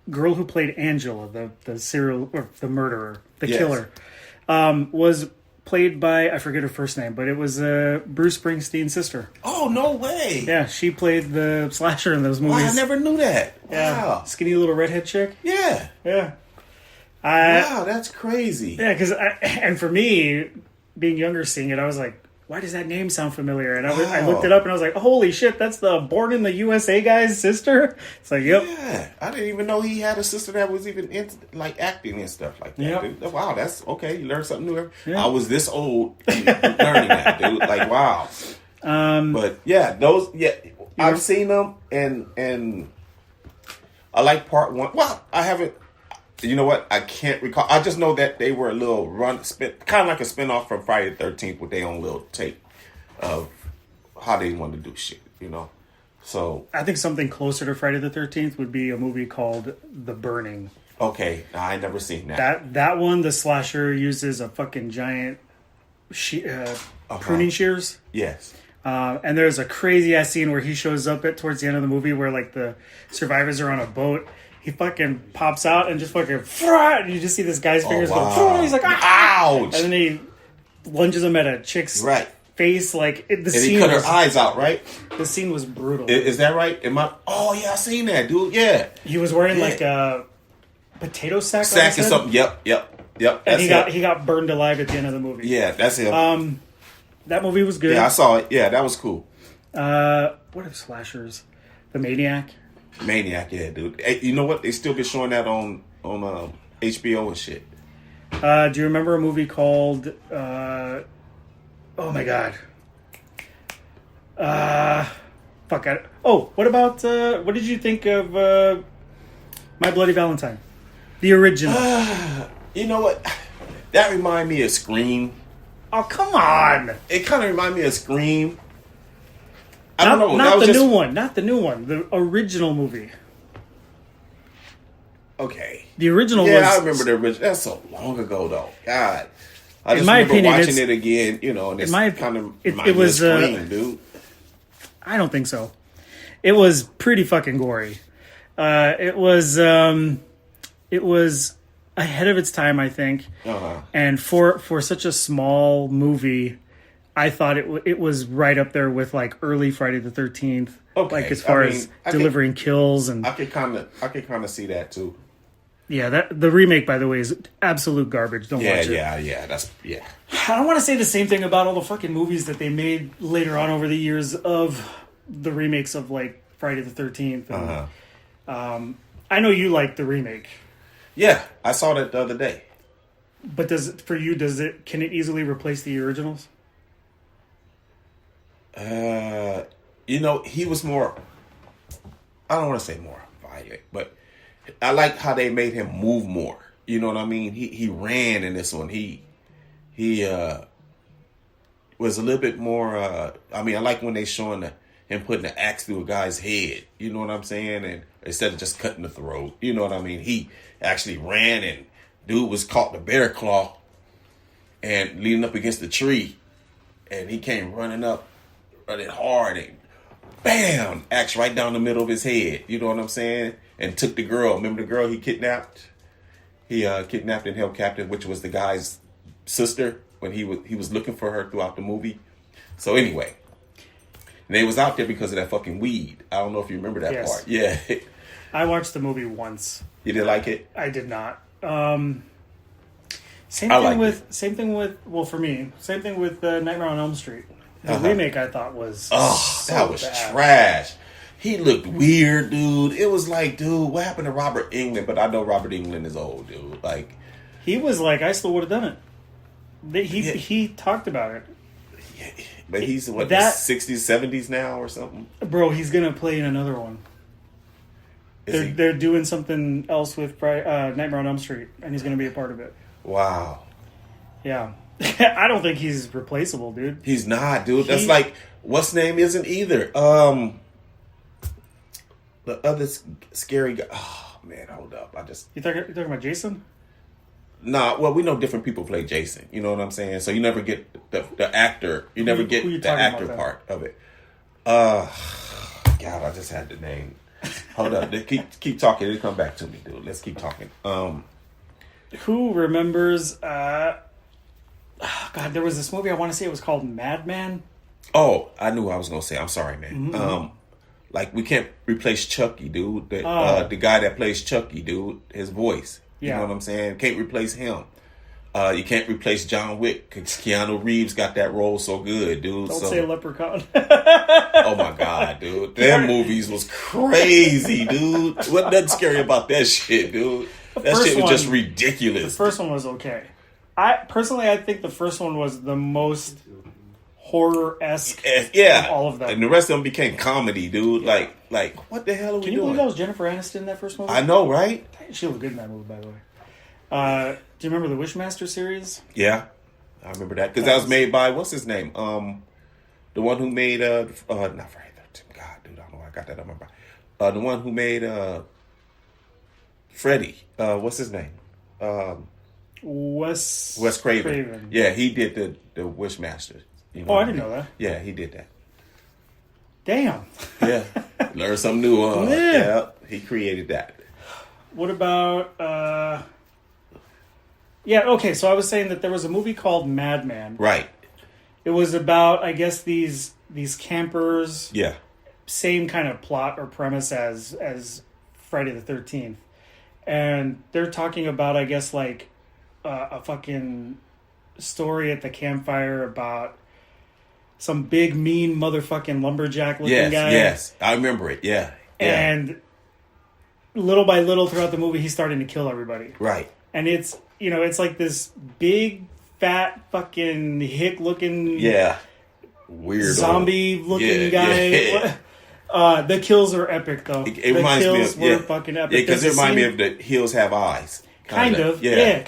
A: girl who played Angela, the serial or the murderer, the killer, was played by, I forget her first name, but it was Bruce Springsteen's sister.
D: Oh, no way.
A: Yeah, she played the slasher in those movies.
D: I never knew that.
A: Yeah.
D: Wow.
A: Skinny little redhead chick.
D: Yeah.
A: Yeah.
D: Wow, that's crazy.
A: Yeah, because and for me, being younger, seeing it, I was like, why does that name sound familiar? And I looked it up and I was like, holy shit, that's the Born in the USA guy's sister? It's like, yep.
D: Yeah, I didn't even know he had a sister that was even into acting and stuff like that.
A: Yep.
D: Dude. Wow, that's okay. You learn something new.
A: Yeah.
D: I was this old learning that, dude. Like, wow. But yeah, I've seen them and I like part 1. Well, I haven't. You know what? I can't recall. I just know that they were a little kind of like a spinoff from Friday the 13th with their own little take of how they wanted to do shit, So
A: I think something closer to Friday the 13th would be a movie called The Burning.
D: Okay, I ain't never seen that.
A: That one, the slasher uses a fucking giant pruning shears.
D: Yes.
A: And there's a crazy ass scene where he shows up towards the end of the movie where like the survivors are on a boat. He fucking pops out and just fucking, and you just see this guy's fingers go, and he's like,
D: ouch!
A: And then he lunges him at a chick's face, like
D: and he cut her eyes out, right?
A: The scene was brutal.
D: Is that right? Oh yeah, I seen that, dude. Yeah,
A: he was wearing like a potato sack
D: or something. Yep.
A: And he got burned alive at the end of the movie.
D: Yeah, that's him.
A: That movie was good.
D: Yeah, I saw it. Yeah, that was cool.
A: What are slashers? The Maniac.
D: Maniac, yeah, dude. Hey, you know what? They still be showing that on HBO and shit.
A: Do you remember a movie called? Oh my god. Fuck. What about? What did you think of My Bloody Valentine, the original?
D: You know what? That reminded me of Scream.
A: Oh come on!
D: It kind of reminded me of Scream.
A: Not the new one. Not the new one. The original movie.
D: Okay.
A: The original was...
D: Yeah, I remember the original. That's so long ago, though. God. I just remember watching it again, and it's kind of it was Scream, dude.
A: I don't think so. It was pretty fucking gory. It was ahead of its time, I think.
D: Uh-huh.
A: And for such a small movie... I thought it was right up there with like early Friday the 13th, like as far as delivering kills and
D: I could kind of see that too.
A: Yeah, the remake, by the way, is absolute garbage. Don't watch it.
D: Yeah,
A: I don't want to say the same thing about all the fucking movies that they made later on over the years of the remakes of like Friday the 13th. And, I know you like the remake.
D: Yeah, I saw that the other day.
A: But can it easily replace the originals?
D: He was more, I don't want to say more violent, but I like how they made him move more. You know what I mean? He ran in this one. He was a little bit more. I mean, I like when they showing him putting the axe through a guy's head. You know what I'm saying? And instead of just cutting the throat, you know what I mean? He actually ran, and dude was caught the bear claw and leaning up against the tree, and he came running hard, and bam, axe right down the middle of his head. You know what I'm saying? And took the girl. Remember the girl he kidnapped? He kidnapped and held captive, which was the guy's sister when he was looking for her throughout the movie. So anyway, and they was out there because of that fucking weed. I don't know if you remember that part. Yeah.
A: I watched the movie once.
D: You didn't like it?
A: I did not. Same thing with Nightmare on Elm Street. The remake I thought was
D: that was trash. He looked weird, dude. It was like, dude, what happened to Robert Englund? But I know Robert Englund is old, dude. Like,
A: he was like, I still would have done it. He talked about it.
D: Yeah, but he's the 60s, 70s now or something?
A: Bro, he's going to play in another one. They're doing something else with Nightmare on Elm Street, and he's going to be a part of it.
D: Wow.
A: Yeah. I don't think he's replaceable, dude.
D: He's not, dude. That's like, what's name isn't either. The other scary guy. Oh, man, hold up.
A: You talking about Jason?
D: Nah, well, we know different people play Jason. You know what I'm saying? So you never get the actor. You never get the actor part of it. God, I just had the name. Hold up. Keep talking. It'll come back to me, dude. Let's keep talking.
A: Who remembers... God, there was this movie, I want to say it was called Madman.
D: Oh, I knew what I was going to say. I'm sorry, man. Mm-hmm. Like, we can't replace Chucky, dude. The guy that plays Chucky, dude, his voice. You know what I'm saying? Can't replace him. You can't replace John Wick because Keanu Reeves got that role so good, dude.
A: Don't say Leprechaun.
D: Oh, my God, dude. Them movies was crazy, dude. Wasn't nothing scary about that shit, dude. That shit was just ridiculous.
A: The first one was okay. I think the first one was the most horror-esque of all of them.
D: And the rest of them became comedy, dude. Yeah. Like, what the hell are we doing?
A: Can you believe that was Jennifer Aniston in that first movie?
D: I know, right?
A: She looked good in that movie, by the way. Do you remember the Wishmaster series?
D: Yeah, I remember that. Because that was made by, what's his name? The one who made, not Friday the 13th. God, dude, I don't know why I got that on my mind. The one who made Freddy. What's his name? Wes Craven. Yeah, he did the Wishmaster. You know
A: I didn't know that.
D: Yeah, he did that.
A: Damn.
D: Yeah. Learn something new. Yeah. He created that.
A: What about... Yeah, okay, so I was saying that there was a movie called Madman.
D: Right.
A: It was about, I guess, these campers.
D: Yeah.
A: Same kind of plot or premise as Friday the 13th. And they're talking about, I guess, like, a fucking story at the campfire about some big, mean motherfucking lumberjack-looking guy.
D: Yes, I remember it, yeah.
A: And little by little throughout the movie, he's starting to kill everybody.
D: Right.
A: And it's, it's like this big, fat, fucking hick-looking...
D: Yeah. Weird.
A: Zombie-looking guy.
D: Yeah.
A: The kills are epic, though.
D: It reminds me of...
A: were fucking epic.
D: Yeah, because it reminds me of The Hills Have Eyes.
A: Kind of. Yeah.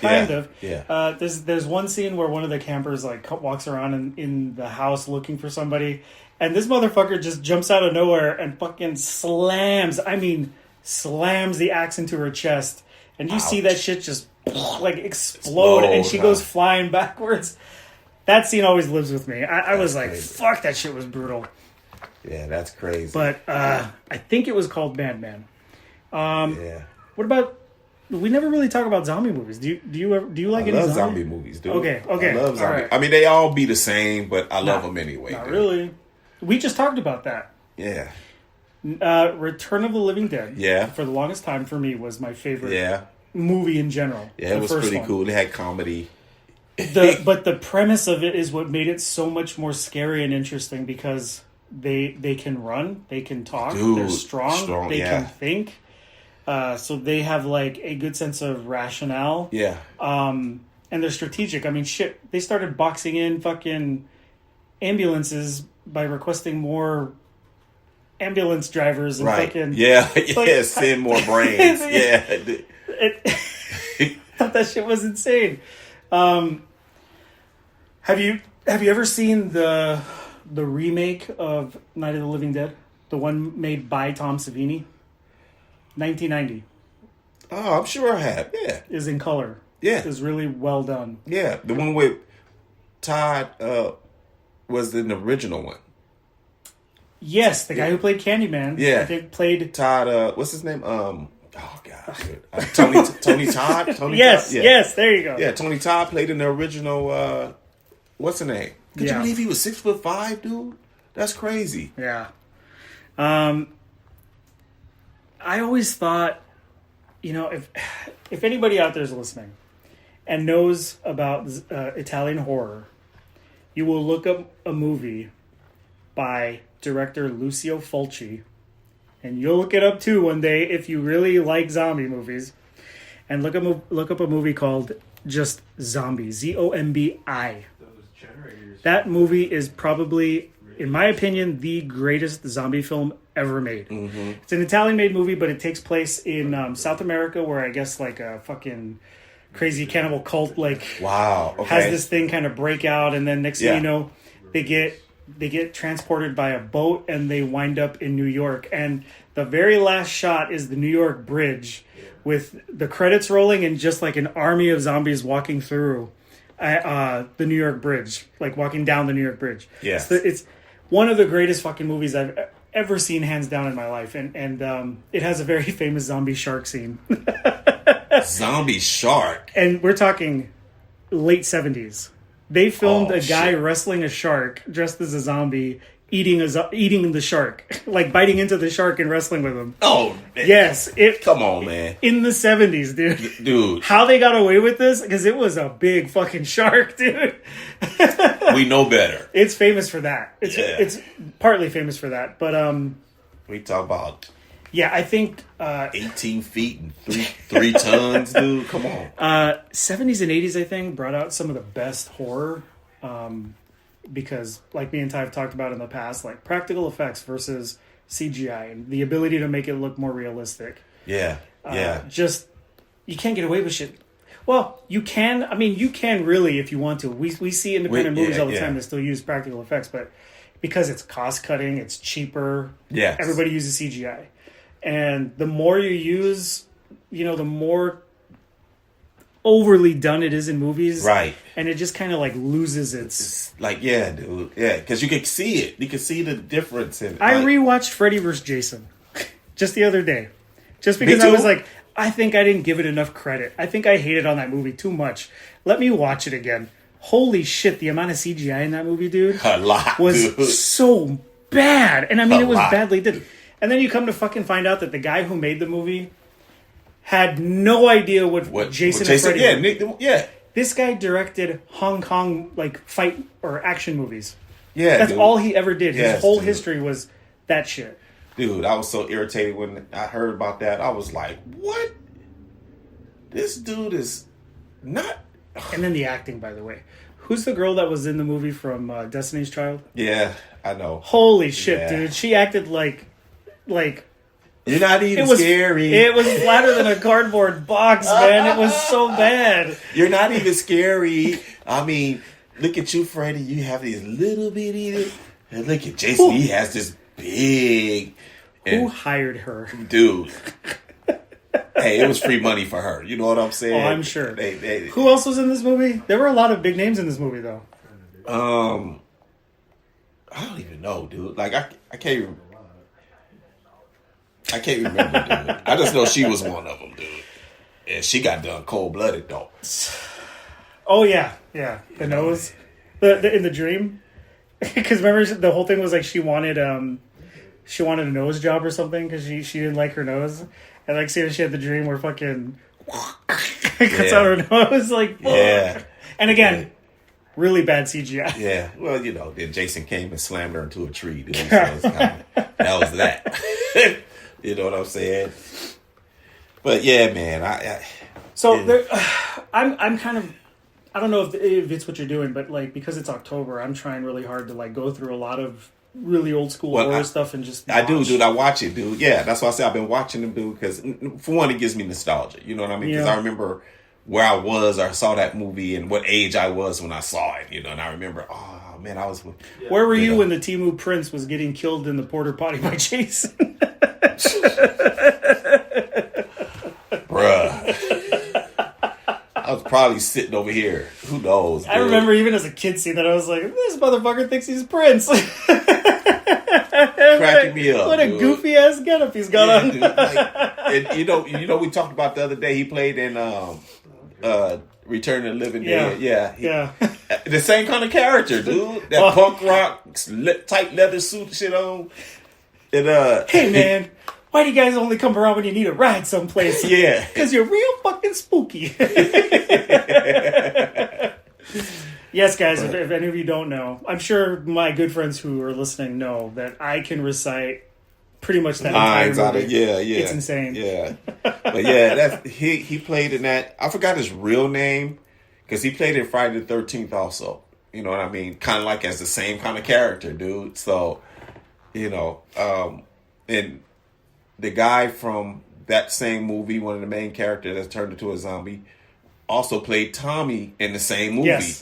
D: Yeah.
A: There's one scene where one of the campers like walks around in the house looking for somebody, and this motherfucker just jumps out of nowhere and fucking slams the axe into her chest, and you see that shit just like explode, and she goes flying backwards. That scene always lives with me. I was like, crazy. Fuck, that shit was brutal.
D: Yeah, that's crazy.
A: But I think it was called Madman.
D: Yeah.
A: What about? We never really talk about zombie movies. Do you like any
D: zombie movies, dude?
A: Okay.
D: I love zombie. Right. I mean, they all be the same, but I love them anyway.
A: Not really. We just talked about that.
D: Yeah.
A: Return of the Living Dead.
D: Yeah.
A: For the longest time, for me, was my favorite.
D: Yeah.
A: Movie in general.
D: Yeah, it was pretty cool. It had comedy.
A: But the premise of it is what made it so much more scary and interesting because they can run, they can talk,
D: dude,
A: they're strong, they can think. So they have like a good sense of rationale.
D: Yeah.
A: And they're strategic. I mean, shit, they started boxing in fucking ambulances by requesting more ambulance drivers and fucking...
D: Yeah, like, send more brains. Yeah.
A: I thought that shit was insane. Have you Have you ever seen the remake of Night of the Living Dead? The one made by Tom Savini? 1990.
D: Oh, I'm sure I have. Yeah.
A: Is in color.
D: Yeah.
A: Is really well done.
D: Yeah. The one with Todd was the original one.
A: Yes, the guy who played Candyman.
D: Yeah.
A: I think played
D: Todd, what's his name? Oh, gosh. Tony Todd?
A: Yes,
D: Todd? Yeah.
A: yes, there you go.
D: Yeah, Tony Todd played in the original, what's the name? Could you believe he was 6'5", dude? That's crazy.
A: Yeah. I always thought, if anybody out there is listening and knows about Italian horror, you will look up a movie by director Lucio Fulci, and you'll look it up too one day if you really like zombie movies, and look up a movie called just Zombie, Zombi. That movie is probably, in my opinion, the greatest zombie film ever made. Mm-hmm. It's an Italian-made movie, but it takes place in South America, where I guess like a fucking crazy cannibal cult has this thing kind of break out, and then next thing you know, they get transported by a boat and they wind up in New York. And the very last shot is the New York Bridge with the credits rolling and just like an army of zombies walking through the New York Bridge, like walking down the New York Bridge.
D: Yeah.
A: So it's one of the greatest fucking movies I've ever seen, hands down, in my life. And it has a very famous zombie shark scene.
D: Zombie shark?
A: And we're talking late 70s. They filmed a guy wrestling a shark dressed as a zombie, eating the shark, like biting into the shark and wrestling with him.
D: Oh, man.
A: Yes.
D: Come on, man.
A: In the 70s, dude.
D: Dude.
A: How they got away with this? Because it was a big fucking shark, dude.
D: We know better.
A: It's famous for that. It's partly famous for that. But
D: we talk about...
A: Yeah, I think
D: 18 feet and three tons, dude. Come on.
A: 70s and 80s, I think, brought out some of the best horror. Because, like me and Ty have talked about in the past, like practical effects versus CGI and the ability to make it look more realistic.
D: Yeah.
A: Just, you can't get away with shit. Well, you can. I mean, you can really if you want to. We see independent movies all the time that still use practical effects, but because it's cost cutting, it's cheaper.
D: Yeah.
A: Everybody uses CGI. And the more you use, the more overly done it is in movies.
D: Right.
A: And it just kind of like loses its...
D: dude. Yeah, because you can see it. You can see the difference in it.
A: I rewatched Freddy vs. Jason just the other day. Just because I was like, I think I didn't give it enough credit. I think I hated on that movie too much. Let me watch it again. Holy shit, the amount of CGI in that movie, dude, was so bad. And I mean, it was badly done. And then you come to fucking find out that the guy who made the movie had no idea what Jason and Freddy were.
D: Yeah.
A: This guy directed Hong Kong fight or action movies.
D: Yeah,
A: that's all he ever did. His whole history was that shit.
D: Dude, I was so irritated when I heard about that. I was like, "What? This dude is not."
A: And then the acting, by the way. Who's the girl that was in the movie from Destiny's Child?
D: Yeah, I know.
A: Holy shit, dude! She acted like.
D: You're not even scary.
A: It was flatter than a cardboard box, man. It was so bad.
D: You're not even scary. I mean, look at you, Freddy. You have these little bitty. And look at Jason. He has this big.
A: Who hired her?
D: Dude. Hey, it was free money for her. You know what I'm saying?
A: Oh, I'm sure. Who else was in this movie? There were a lot of big names in this movie, though.
D: I don't even know, dude. Like, I can't even... I can't remember, dude. I just know she was one of them, dude. And she got done cold-blooded, though.
A: Oh, yeah. Yeah. The nose. In the dream. Because remember, the whole thing was like she wanted a nose job or something because she didn't like her nose. And like, see, she had the dream where fucking cuts out her nose. Like,
D: yeah.
A: And again, really bad CGI.
D: Yeah. Well, then Jason came and slammed her into a tree, dude. So that was that. You know what I'm saying? But yeah, man.
A: I'm kind of, I don't know if it's what you're doing, but like because it's October, I'm trying really hard to like go through a lot of really old school horror stuff and just.
D: I do, dude. I watch it, dude. Yeah, that's why I say I've been watching them, dude. Because for one, it gives me nostalgia. You know what I mean? Because I remember where I was or saw that movie and what age I was when I saw it, you know. And I remember, oh man, I was.
A: Where were you when the Temu Prince was getting killed in the porter potty by Jason?
D: Bruh. I was probably sitting over here. Who knows?
A: I remember even as a kid seeing that, I was like, this motherfucker thinks he's Prince.
D: Cracking me up.
A: What a goofy ass getup he's got on.
D: Dude, like, and you know, we talked about the other day. He played in Return of the Living Dead. Yeah. The same kind of character, dude. That punk rock, tight leather suit shit on. And
A: hey man, why do you guys only come around when you need a ride someplace?
D: Yeah,
A: because you're real fucking spooky. Yes, guys, if any of you don't know, I'm sure my good friends who are listening know that I can recite pretty much that entire movie.
D: Yeah.
A: It's insane.
D: Yeah. But yeah, he played in that. I forgot his real name because he played in Friday the 13th also. You know what I mean? Kind of like as the same kind of character, dude. So, you know, and the guy from that same movie, one of the main characters that turned into a zombie, also played Tommy in the same movie.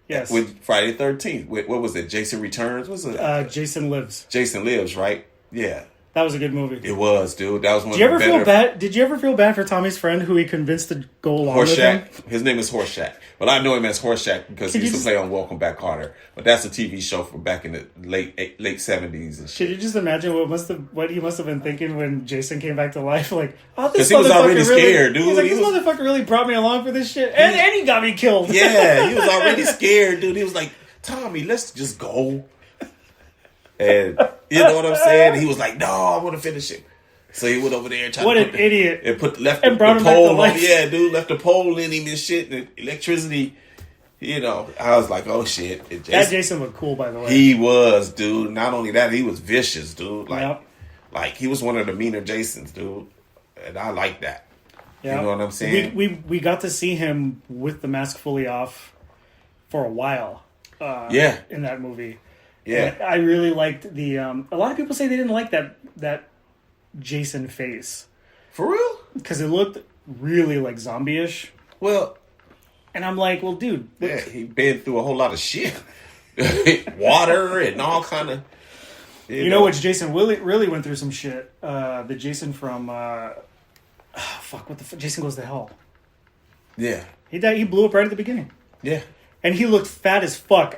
A: Yes.
D: With Friday the 13th. What was it? Jason Returns? What's it?
A: Jason Lives.
D: Jason Lives, right? Yeah.
A: That was a good movie.
D: It was, dude. That was one
A: Did you
D: of
A: ever
D: the
A: feel
D: better...
A: bad? Did you ever feel bad for Tommy's friend who he convinced to go along with him?
D: His name is Horseshack. Well, I know him as Horseshack because he used to play on Welcome Back, Kotter. But that's a TV show from back in the late 70s and shit.
A: Should you just imagine what he must have been thinking when Jason came back to life? Like, oh, this
D: because he was already scared, dude.
A: He's like, this motherfucker really brought me along for this shit, and he got me killed.
D: Yeah, he was already scared, dude. He was like, Tommy, let's just go. And you know what I'm saying? He was like, no, I want to finish it. So he went over there and tried
A: what
D: to
A: an idiot.
D: And left
A: and
D: the
A: brought him
D: pole
A: back to
D: on.
A: life.
D: Yeah, dude, left the pole in him and shit. And electricity, you know. I was like, oh shit.
A: That Jason looked cool, by the way.
D: He was, dude. Not only that, he was vicious, dude. Like he was one of the meaner Jasons, dude. And I like that. Yep. You know what I'm saying?
A: We got to see him with the mask fully off for a while. In that movie.
D: Yeah.
A: And I really liked the a lot of people say they didn't like that Jason face.
D: For real?
A: Because it looked really like zombie-ish.
D: Well,
A: and I'm like, well, dude.
D: Yeah, he been through a whole lot of shit. Water and all kind of...
A: You know which Jason really went through some shit? The Jason from... Jason Goes to Hell.
D: Yeah.
A: He died. He blew up right at the beginning.
D: Yeah.
A: And he looked fat as fuck.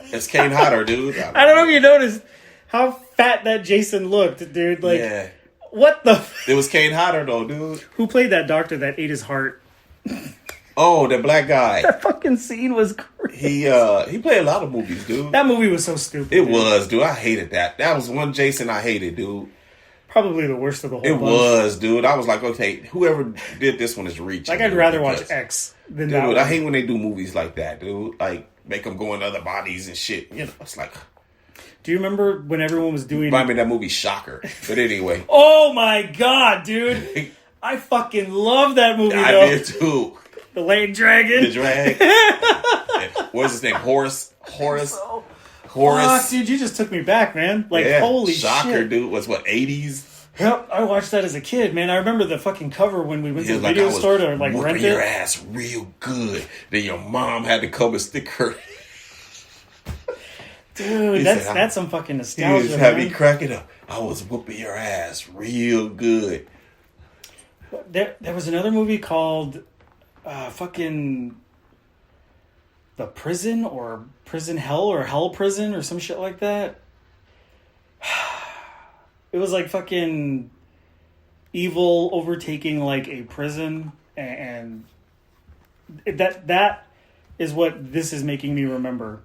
D: It's Kane Hodder, dude.
A: I don't know if you noticed how fat that Jason looked, dude. Like,
D: yeah.
A: What the...
D: It was Kane Hodder, though, dude.
A: Who played that doctor that ate his heart?
D: Oh, the black guy.
A: That fucking scene was crazy.
D: He played a lot of movies, dude.
A: That movie was so stupid.
D: It was, dude. I hated that. That was one Jason I hated, dude.
A: Probably the worst of the whole bunch.
D: Was, dude. I was like, okay, whoever did this one is reaching.
A: Like, I'd rather watch X than that.
D: Dude, I hate when they do movies like that, dude. Like, make them go in other bodies and shit. You know, it's like...
A: Do you remember when everyone was doing...
D: Remind me of that movie Shocker. But anyway.
A: Oh, my God, dude. I fucking love that movie,
D: I
A: though.
D: did, too.
A: The Late Dragon.
D: The Drag. What's his name? Horace.
A: Fuck, dude, you just took me back, man. Like, holy
D: Shocker,
A: shit.
D: Dude, was what, 80s?
A: Yep, I watched that as a kid, man. I remember the fucking cover when we went to the video store to like rent it.
D: Your ass real good. Then your mom had to come and stick her.
A: Dude, that's some fucking nostalgia.
D: You just had me cracking up. I was whooping your ass real good.
A: There was another movie called fucking The Prison or Prison Hell or Hell Prison or some shit like that. It was like fucking evil overtaking like a prison, and that is what this is making me remember.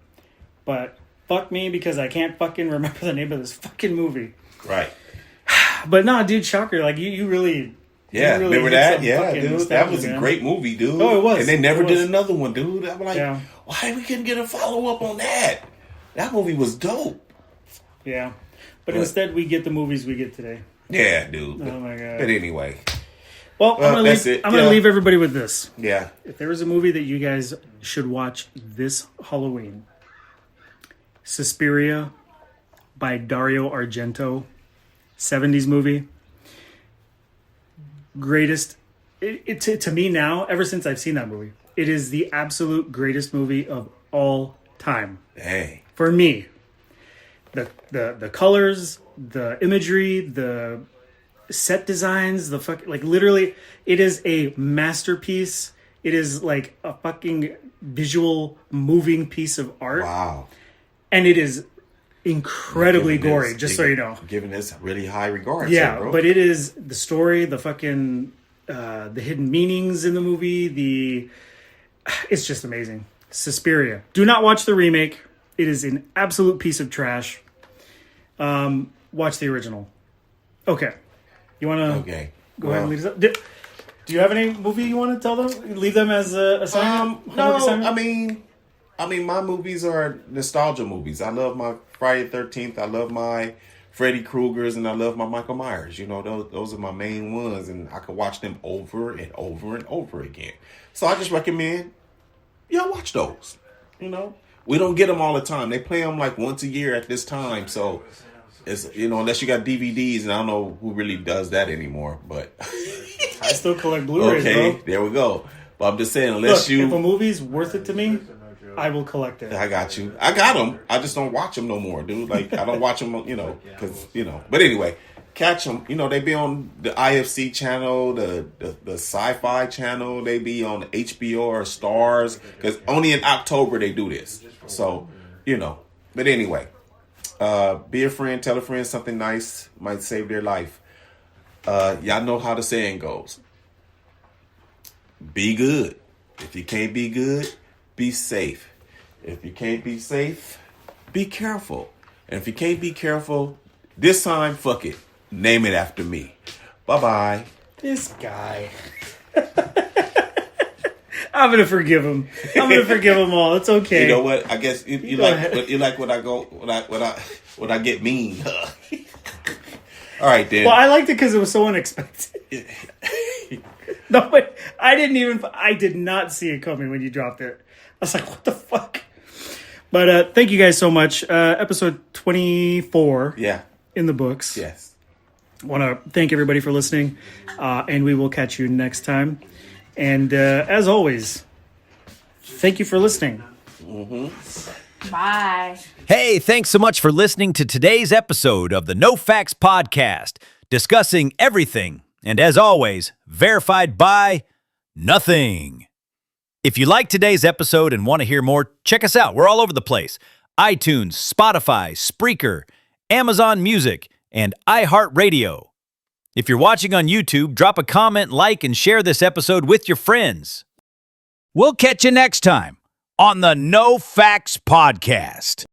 A: But fuck me because I can't fucking remember the name of this fucking movie.
D: Right.
A: But nah, dude, Shocker, like you really...
D: Yeah,
A: really
D: remember that? Yeah, dude. That was a great movie, dude.
A: Oh, it was.
D: And they never did another one, dude. I'm like,
A: yeah.
D: Why we couldn't get a follow-up on that? That movie was dope.
A: Yeah. But instead, we get the movies we get today.
D: Yeah, dude.
A: Oh, my God.
D: But anyway.
A: Well, I'm going to leave everybody with this.
D: Yeah.
A: If there was a movie that you guys should watch this Halloween, Suspiria by Dario Argento, 70s movie. Greatest to me now, ever since I've seen that movie, it is the absolute greatest movie of all time.
D: Hey.
A: For me. The colors, the imagery, the set designs, like literally, it is a masterpiece. It is like a fucking visual, moving piece of art.
D: Wow.
A: And it is incredibly gory, just so you know.
D: Giving this really high regards.
A: Yeah,
D: bro.
A: but it is the story, the fucking, the hidden meanings in the movie, it's just amazing. Suspiria. Do not watch the remake. It is an absolute piece of trash. Watch the original. Okay. You want to go ahead and leave this up? Do you have any movie you want to tell them? Leave them as a assignment?
D: No, I mean, my movies are nostalgia movies. I love my Friday the 13th. I love my Freddy Kruegers, and I love my Michael Myers. You know, those are my main ones, and I can watch them over and over and over again. So I just recommend, watch those. You know, we don't get them all the time. They play them like once a year at this time. So it's, unless you got DVDs, and I don't know who really does that anymore, but
A: I still collect Blu-rays,
D: okay,
A: bro.
D: There we go. But I'm just saying,
A: if a movie's worth it to me, I will collect it.
D: I got you. I got them. I just don't watch them no more, dude. Like, I don't watch them, because, But anyway, catch them. They be on the IFC channel, the Sci-Fi channel. They be on HBO or Stars, because only in October they do this. So, But anyway, be a friend, tell a friend something nice, might save their life. Y'all know how the saying goes. Be good. If you can't be good, be safe. If you can't be safe, be careful. And if you can't be careful, this time, fuck it. Name it after me. Bye-bye.
A: This guy. I'm gonna forgive him. I'm gonna forgive them all. It's okay.
D: You know what? I guess you like when I get mean. All right, then.
A: Well, I liked it because it was so unexpected. No, but I did not see it coming when you dropped it. I was like, what the fuck? But thank you guys so much. Episode 24.
D: Yeah.
A: In the books.
D: Yes.
A: I want to thank everybody for listening. And we will catch you next time. And as always, thank you for listening.
D: Mm-hmm.
E: Bye.
C: Hey, thanks so much for listening to today's episode of the No Facts Podcast, discussing everything, and as always, verified by nothing. If you like today's episode and want to hear more, check us out. We're all over the place. iTunes, Spotify, Spreaker, Amazon Music, and iHeartRadio. If you're watching on YouTube, drop a comment, like, and share this episode with your friends. We'll catch you next time on the No Facts Podcast.